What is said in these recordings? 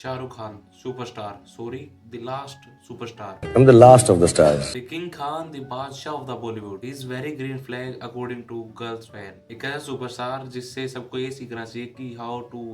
Shahrukh Khan, superstar. Sorry, the last superstar. I'm the last of the stars. The King Khan, the Badshah of the Bollywood. He is very green flag according to girls fan. एक ऐसा superstar जिससे सबको ये सीखना चाहिए कि how to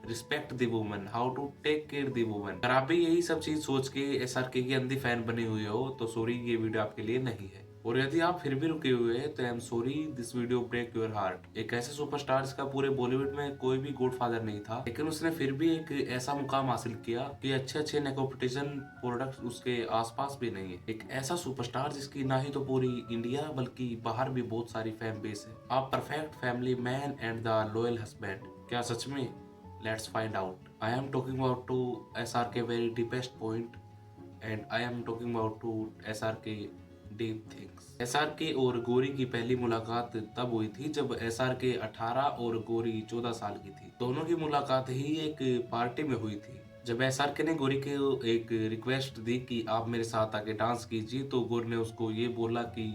respect the woman, how to take care the woman. अगर आप भी यही सब चीज सोच के एसआरके की अंधी फैन बने हुए हो तो सॉरी, ये वीडियो आपके लिए नहीं है। और यदि आप फिर भी रुके हुए हैं तो I am sorry, this video break your heart. एक ऐसे सुपरस्टार जिसका पूरे बॉलीवुड में कोई भी गॉडफादर नहीं था, लेकिन उसने फिर भी एक ऐसा मुकाम हासिल किया कि अच्छे अच्छे नेपोटिज्म प्रोडक्ट्स उसके आसपास भी नहीं है। एक ऐसा सुपरस्टार जिसकी ना ही तो पूरी इंडिया बल्कि बाहर भी बहुत सारी फैन बेस है। आप perfect family man and the loyal husband, क्या सच में? Let's find out. I am talking about to SRK very deepest point and I am talking about to SRK deep things. SRK और गौरी की पहली मुलाकात तब हुई थी जब SRK 18 और गौरी 14 साल की थी। दोनों की मुलाकात ही एक पार्टी में हुई थी। जब SRK ने गौरी को एक रिक्वेस्ट दी कि आप मेरे साथ आके डांस कीजिए, तो गौरी ने उसको ये बोला कि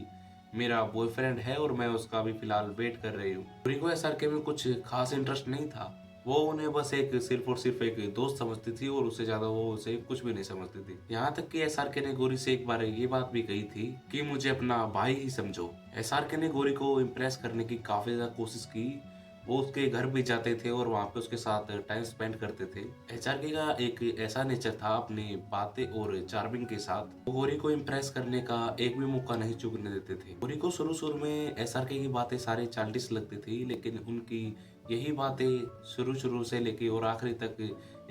मेरा बॉयफ्रेंड है और मैं उसका अभी फिलहाल वेट कर रही हूँ। गौरी को SRK में कुछ खास इंटरेस्ट नहीं था। वो उन्हें बस एक सिर्फ और सिर्फ एक दोस्त समझती थी और उससे ज्यादा वो उसे कुछ भी नहीं समझती थी। यहाँ तक कि SRK ने गौरी से एक बार ये बात भी कही थी कि मुझे अपना भाई ही समझो। SRK ने गौरी को इम्प्रेस करने की काफी ज्यादा कोशिश की। वो उसके घर भी जाते थे और वहाँ पे उसके साथ टाइम स्पेंड करते थे। SRK का एक ऐसा नेचर था अपनी बातें और चार्मिंग के साथ, वो गौरी को इम्प्रेस करने का एक भी मौका नहीं चूकने देते थे। गौरी को शुरू शुरू में SRK की बातें सारी चाइल्डिश लगती थी, लेकिन उनकी यही बातें शुरू से लेके और आखिरी तक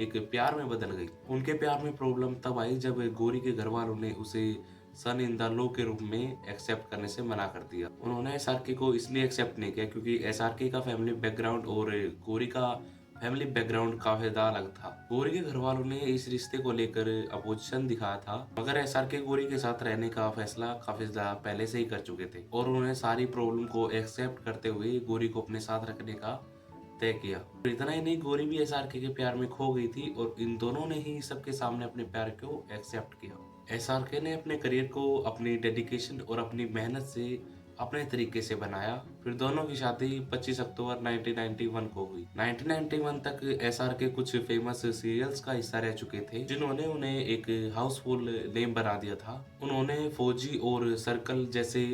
एक प्यार में बदल गई। उनके प्यार में प्रॉब्लम तब आई जब गौरी के घर वालों ने उसे सन इन द लो के रूप में एक्सेप्ट करने से मना कर दिया। उन्होंने SRK को इसलिए एक्सेप्ट नहीं किया क्योंकि SRK का फैमिली बैकग्राउंड और गौरी का फैमिली बैकग्राउंड काफी ज्यादा अलग था। गौरी के घर वालों ने इस रिश्ते को लेकर अपोजिशन दिखाया था, मगर SRK गौरी के साथ रहने का फैसला काफी ज्यादा पहले से ही कर चुके थे और उन्होंने सारी प्रॉब्लम को एक्सेप्ट करते हुए गौरी को अपने साथ रखने का तय किया। और इतना ही नहीं, गौरी भी SRK के प्यार में खो गई थी और इन दोनों ने ही सबके सामने अपने प्यार को एक्सेप्ट किया। SRK ने अपने करियर को अपनी डेडिकेशन और अपनी मेहनत से अपने तरीके से बनाया। फिर दोनों की शादी 25 अक्टूबर 1991 को हुई। 1991 तक SRK कुछ फेमस सीरियल्स का हिस्सा रह चुके थे जिन्होंने उन्हें एक हाउसफुल नेम बना दिया था। उन्होंने फौजी और सर्कल जैसे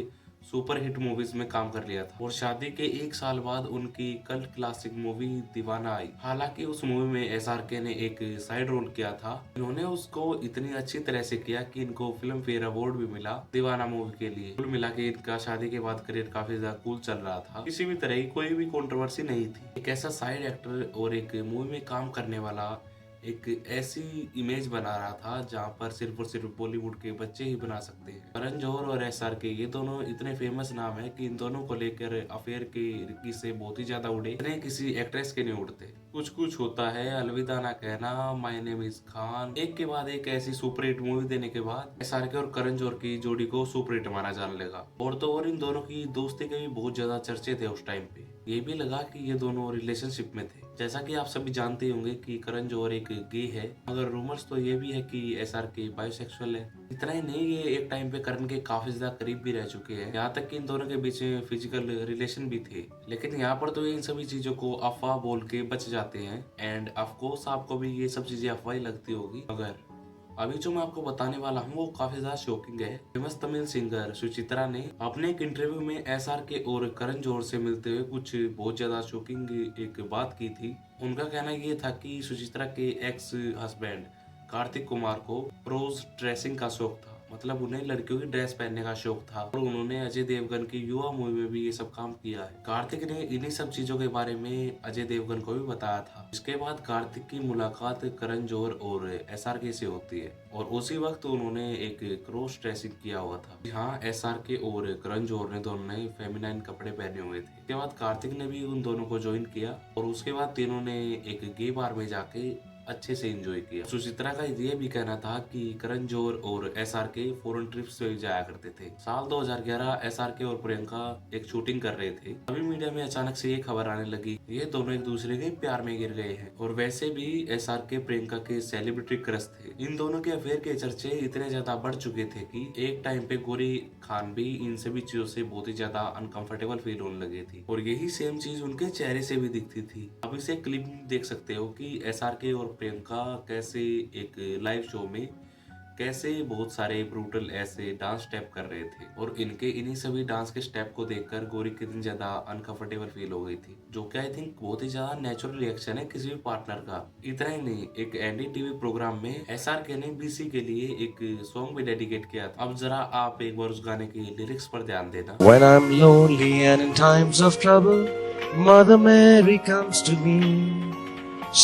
सुपर हिट मूवीज में काम कर लिया था और शादी के एक साल बाद उनकी कल्ट क्लासिक मूवी दीवाना आई। हालांकि उस मूवी में SRK ने एक साइड रोल किया था। इन्होंने उसको इतनी अच्छी तरह से किया कि इनको फिल्म फेयर अवार्ड भी मिला दीवाना मूवी के लिए। कुल मिला के इनका शादी के बाद करियर काफी ज्यादा कूल चल रहा था। किसी भी तरह की कोई भी कंट्रोवर्सी नहीं थी। एक ऐसा साइड एक्टर और एक मूवी में काम करने वाला एक ऐसी इमेज बना रहा था जहाँ पर सिर्फ और सिर्फ बॉलीवुड के बच्चे ही बना सकते हैं। करण जौहर और SRK ये दोनों इतने फेमस नाम है कि इन दोनों को लेकर अफेयर के किस्से बहुत ही ज्यादा उड़े, इतने किसी एक्ट्रेस के नहीं उड़ते। कुछ कुछ होता है, अलविदा ना कहना, माय नेम इज खान, एक के बाद एक ऐसी सुपर हिट मूवी देने के बाद SRK और करण जौहर की जोड़ी को सुपर हिट माना जाने लगा। और तो और इन दोनों की दोस्ती के भी बहुत ज्यादा चर्चे थे उस टाइम पे। ये भी लगा कि ये दोनों रिलेशनशिप में थे। जैसा कि आप सभी जानते होंगे कि करण जौहर एक गे है, मगर रूमर्स तो ये भी है कि SRK बायोसेक्सुअल है। इतना ही नहीं, ये एक टाइम पे करण के काफी ज्यादा करीब भी रह चुके हैं, यहाँ तक कि इन दोनों के बीच में फिजिकल रिलेशन भी थे। लेकिन यहाँ पर तो ये इन सभी चीजों को अफवाह बोल के बच जाते हैं एंड ऑफ कोर्स आपको भी ये सब चीजें अफवाह ही लगती होगी। मगर अभी जो मैं आपको बताने वाला हूँ वो काफी ज्यादा शॉकिंग है। फेमस तमिल सिंगर सुचित्रा ने अपने एक इंटरव्यू में SRK और करण जौहर से मिलते हुए कुछ बहुत ज्यादा शॉकिंग एक बात की थी। उनका कहना ये था कि सुचित्रा के एक्स हस्बैंड कार्तिक कुमार को क्रॉस ड्रेसिंग का शौक था, मतलब उन्हें लड़कियों की ड्रेस पहनने का शौक था और उन्होंने अजय देवगन की युवा मूवी में भी ये सब काम किया है। कार्तिक ने इन्हीं सब चीजों के बारे में अजय देवगन को भी बताया था। इसके बाद कार्तिक की मुलाकात करण जौहर और SRK से होती है और उसी वक्त उन्होंने एक क्रॉस ड्रेसिंग किया हुआ था। यहाँ SRK और करण जौहर ने दोनों ने फेमिनाइन कपड़े पहने हुए थे। इसके बाद कार्तिक ने भी उन दोनों को ज्वाइन किया और उसके बाद तीनों ने एक गे बार में जाके अच्छे से एंजॉय किया। सुचित्रा का ये भी कहना था कि करण जौहर और SRK फॉरेन ट्रिप्स पे जाया करते थे। साल 2011 SRK और प्रियंका एक शूटिंग कर रहे थे, अभी मीडिया में अचानक से ये खबर आने लगी ये दोनों एक दूसरे के प्यार में गिर गए हैं। और वैसे भी SRK प्रियंका के सेलिब्रिटी क्रश थे। इन दोनों के अफेयर के चर्चे इतने ज्यादा बढ़ चुके थे कि एक टाइम पे गौरी खान भी इन सभी चीजों से बहुत ही ज्यादा अनकंफर्टेबल फील होने लगे थी और यही सेम चीज उनके चेहरे से भी दिखती थी। अब इसे क्लिप देख सकते हो कि SRK और प्रियंका कैसे एक लाइव शो में कैसे बहुत सारे ब्रूटल ऐसे डांस स्टेप कर रहे थे और इनके इन्हीं सभी डांस के स्टेप को देखकर गौरी कितनी ज्यादा अनकंफर्टेबल फील हो गई थी, जो कि आई थिंक बहुत ही ज्यादा नेचुरल रिएक्शन है किसी भी पार्टनर का। इतना ही नहीं, एक एनडीटीवी प्रोग्राम में एसआरके ने बीसी के लिए एक सॉन्ग भी डेडिकेट किया था। अब जरा आप एक बार उस गाने के लिरिक्स पर ध्यान देना। When I'm lonely and in times of trouble, Mother Mary comes to me,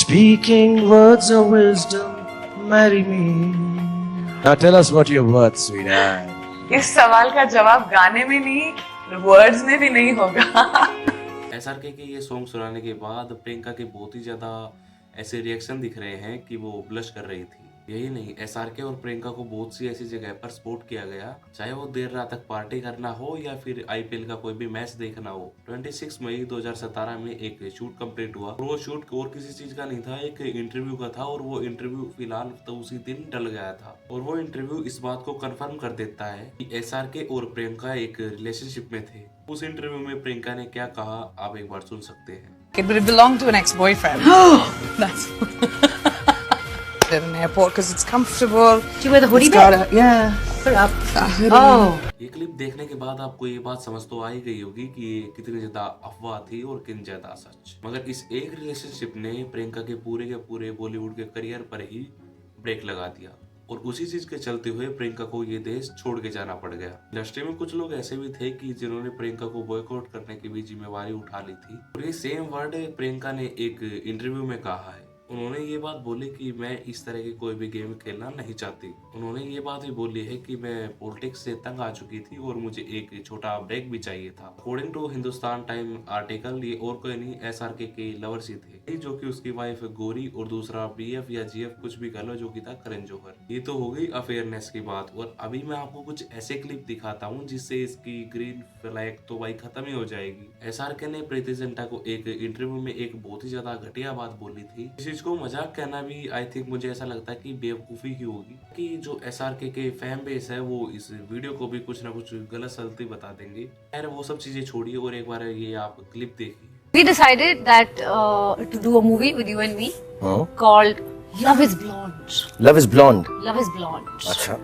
speaking words of wisdom, marry me. Now tell us what your words, sweetheart. इस सवाल का जवाब गाने में नहीं, वर्ड्स में भी नहीं होगा। एसआरके के ये सॉन्ग सुनाने के बाद प्रियंका के बहुत ही ज्यादा ऐसे रिएक्शन दिख रहे हैं कि वो ब्लश कर रही थी। यही नहीं, एसआरके और प्रियंका को बहुत सी ऐसी जगह पर सपोर्ट किया गया, चाहे वो देर रात तक पार्टी करना हो या फिर आईपीएल का कोई भी मैच देखना हो। 26 मई 2017 में एक शूट कंप्लीट हुआ और वो शूट और किसी चीज का नहीं था, एक इंटरव्यू का था और वो इंटरव्यू फिलहाल तो उसी दिन टल गया था। और वो इंटरव्यू इस बात को कंफर्म कर देता है कि एसआरके और प्रियंका एक रिलेशनशिप में थे। उस इंटरव्यू में प्रियंका ने क्या कहा आप एक बार सुन सकते हैं। But it belonged to an ex-boyfriend. That's at an airport because it's comfortable. Do you wear the hoodie bit? Yeah. Put it up. Oh. ये क्लिप देखने के बाद आपको ये बात समझ तो आ ही गई होगी कि ये कितनी ज्यादा अफवाह थी और कितनी ज्यादा सच। मगर इस एक रिलेशनशिप ने प्रियंका के पूरे बॉलीवुड के करियर पर ही ब्रेक लगा दिया और उसी चीज के चलते हुए प्रियंका को ये देश छोड़ के जाना पड़ गया। इंडस्ट्री में कुछ लोग ऐसे भी थे कि जिन्होंने प्रियंका को बॉयकॉट करने की भी जिम्मेवारी उठा ली थी और ये सेम वर्ड प्रियंका ने एक इंटरव्यू में कहा है। उन्होंने ये बात बोली कि मैं इस तरह की कोई भी गेम खेलना नहीं चाहती। उन्होंने ये बात भी बोली है कि मैं पॉलिटिक्स से तंग आ चुकी थी और मुझे एक छोटा ब्रेक भी चाहिए था। According to Hindustan Times article, ये और कोई नहीं एसआरके के लवर्स ही थे, जो कि उसकी वाइफ गौरी और दूसरा बीएफ या जीएफ कुछ भी कह लो, जो कि था करण जौहर। ये तो हो गई अफेयरनेस की बात और अभी मैं आपको कुछ ऐसे क्लिप दिखाता हूँ जिससे इसकी ग्रीन फ्लैग तो भाई खत्म ही हो जाएगी। एसआरके ने प्रीति जिंटा को एक इंटरव्यू में एक बहुत ही ज्यादा घटिया बात बोली थी। इस चीज को मजाक कहना भी आई थिंक मुझे ऐसा लगता है कि बेवकूफी ही होगी कि जो एसआरके के फैन बेस है वो इस वीडियो को भी कुछ ना कुछ गलत सलती बता देंगे। यार वो सब चीजें छोड़िए और एक बार ये आप क्लिप देखिए। We decided that to do a movie with you and me called Love is Blonde. Love is blonde. Love is Blonde. अच्छा.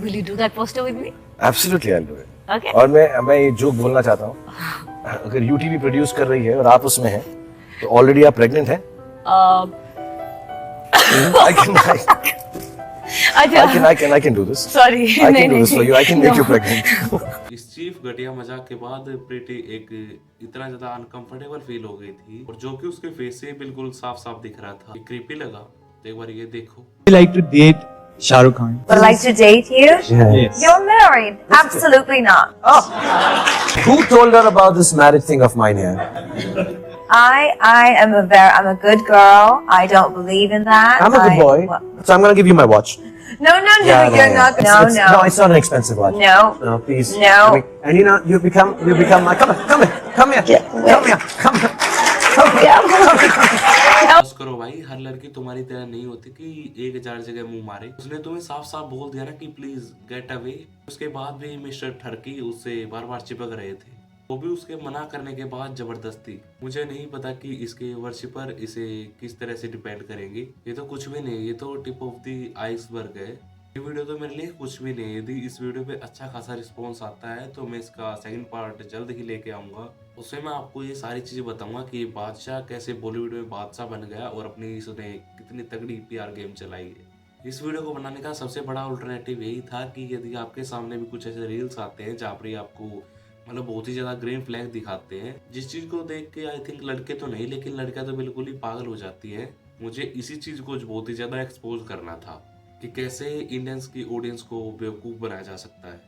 Will you do that poster with me? Absolutely, I'll do it. Okay. और मैं ये joke बोलना चाहता हूँ, अगर UTV produce कर रही है और आप उसमें हैं, तो ऑलरेडी आप प्रेग्नेंट हैं? I can do this. Sorry. I can do this for you. I can make you pregnant. इस चीफ घटिया मजाक के बाद प्रीति एक इतना ज्यादा अनकंफर्टेबल फील हो गई थी और जो कि उसके फेस से बिल्कुल साफ साफ दिख रहा था। क्रीपी लगा, तो एक बार ये देखो। You like to date Shah Rukh Khan? Would like to date you? Yes. You're married? Absolutely not. Who told her about this marriage thing of mine here? I'm a good girl. I don't believe in that. I'm a good boy, so I'm gonna give you my watch. No, you're not. No, it's not an expensive watch. No. No, please. No. And you become my, come here. बस करो भाई, हर लड़की तुम्हारी तरह नहीं होती कि 1000 जगह मुंह मारे। उसने तुम्हें साफ साफ बोल दिया ना कि प्लीज गेट अवे। उसके बाद भी मिस्टर ठरकी उससे बार बार चिपक रहे थे, वो भी उसके मना करने के बाद जबरदस्ती। मुझे नहीं पता कि इसके वर्शिपर इसे किस तरह से डिपेंड करेंगे। ये तो कुछ भी नहीं, ये तो टिप ऑफ द आइसबर्ग है। ये वीडियो तो मेरे लिए कुछ भी नहीं। यदि इस वीडियो पे अच्छा खासा रिस्पॉन्स आता है तो मैं इसका सेकंड पार्ट जल्द ही लेके आऊंगा। उसमें मैं आपको ये सारी चीजें बताऊंगा कि बादशाह कैसे बॉलीवुड में बादशाह बन गया और अपनी इसने कितनी तगड़ी पीआर गेम चलाई है। इस वीडियो को बनाने का सबसे बड़ा अल्टरनेटिव यही था कि यदि आपके सामने भी कुछ ऐसे रील्स आते हैं जहाँ पर आपको मतलब बहुत ही ज्यादा ग्रीन फ्लैग दिखाते हैं, जिस चीज को देख के आई थिंक लड़के तो नहीं लेकिन लड़कियां तो बिल्कुल ही पागल हो जाती है। मुझे इसी चीज को बहुत ही ज्यादा एक्सपोज करना था कि कैसे इंडियंस की ऑडियंस को बेवकूफ बनाया जा सकता है।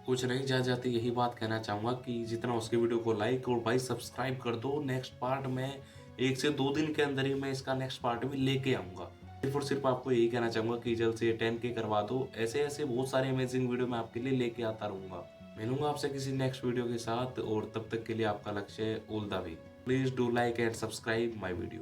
कुछ नहीं जाते यही बात कहना चाहूंगा कि जितना उसके वीडियो को लाइक और भाई सब्सक्राइब कर दो। नेक्स्ट पार्ट में 1 से 2 दिन के अंदर ही मैं इसका नेक्स्ट पार्ट भी लेके आऊंगा। सिर्फ और सिर्फ आपको यही कहना चाहूंगा कि जल्द से 10K करवा दो। ऐसे बहुत सारे अमेजिंग वीडियो मैं आपके लिए लेके आता रहूंगा। मिलूंगा आपसे किसी नेक्स्ट वीडियो के साथ और तब तक के लिए आपका लक्ष्य है all the way. Please do like and subscribe my video.